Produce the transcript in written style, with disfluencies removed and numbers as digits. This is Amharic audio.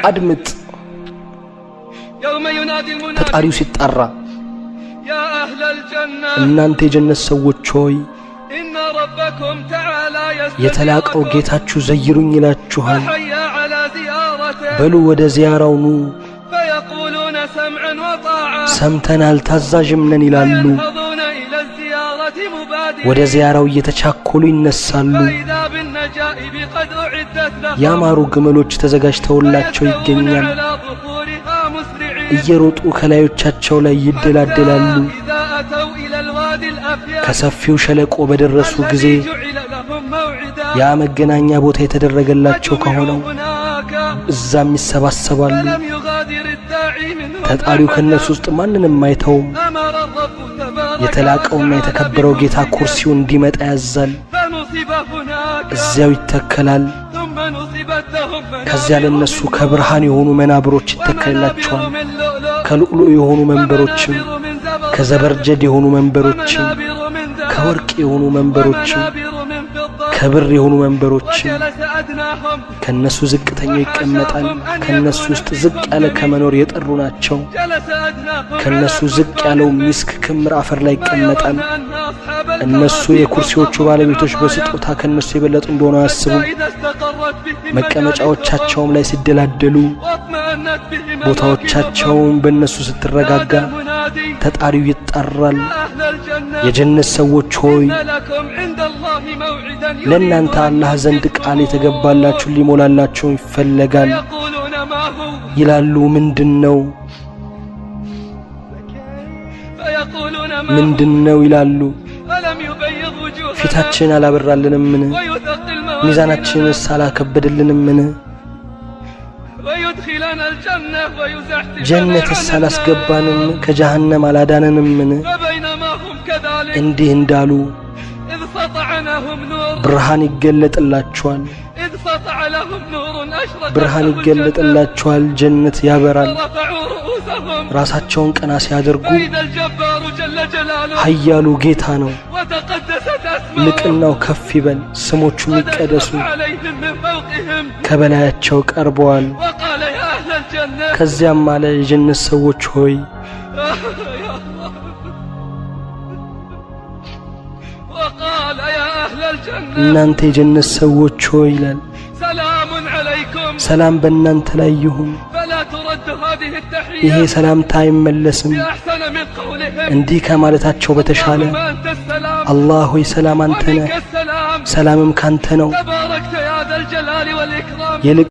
أدمت ተጣሪው ሲጣራ እናንተ የጀነት ሰዎች ሆይ የተላቀው ጌታችሁ ዘይሩኝ ይላችኋል በሉ ወደ ዚያራው ኑ ሰምተናል ታዛዥም ነን ይላሉ ወደ ዚያራው እየተቻኮሉ ይነሳሉ ያማሩ ግመሎች ተዘጋጅተውላቸው ይገኛል እየሮጡ ከላዮቻቸው ላይ ይደላደላሉ ከሰፊው ሸለቆ በደረሱ ጊዜ ያ መገናኛ ቦታ የተደረገላቸው ከሆነው እዛም ይሰባሰባሉ ተጣሪው ከነሱ ውስጥ ማንንም አይተውም የተላቀውና የተከበረው ጌታ ኩርሲው እንዲመጣ ያዛል እዚያው ይተከላል ከዚያ ለነሱ ከብርሃን የሆኑ መናብሮች ይተከላቸዋል ከልዑሉ የሆኑ መንበሮችም ከዘበርጀድ የሆኑ መንበሮችም ከወርቅ የሆኑ መንበሮችም ከብር የሆኑ መንበሮችም ከነሱ ዝቅተኛው ይቀመጣል ከነሱ ውስጥ ዝቅ ያለ ከመኖር የጠሩ ናቸው ከነሱ ዝቅ ያለው ሚስክ ክምር አፈር ላይ ይቀመጣል እነሱ የኩርሲዎቹ ባለቤቶች በስጦታ ከነሱ የበለጡ እንደሆነ ያስቡ መቀመጫዎቻቸውም ላይ ሲደላደሉ ቦታዎቻቸውም በእነሱ ስትረጋጋ ተጣሪው ይጣራል የጀነት ሰዎች ሆይ ለእናንተ አላህ ዘንድ ቃል የተገባላችሁ ሊሞላላችሁ ይፈልጋል ይላሉ ምንድነው ይላሉ ፊታችን አላበራልንም ምን ሚዛናችንስ አላከበደልንም ጀነትስ አላስገባንም ከጀሃነም አላዳነንም ምን እንዲህ እንዳሉ ብርሃን ይገለጥላቸዋል ጀነት ያበራል ራሳቸውን ቀና ሲያደርጉ ኃያሉ ጌታ ነው ልቅናው ከፍ ይበል ስሞቹም ይቀደሱ ከበላያቸው ቀርበዋል ከዚያም አለ የጀነት ሰዎች ሆይ እናንተ የጀነት ሰዎች ሆይ ይላል ሰላም በእናንተ ላይ ይሁን ይሄ ሰላምታ አይመለስም እንዲህ ከማለታቸው በተሻለ አላህ ሆይ ሰላም አንተ ነህ ሰላምም ካንተ ነው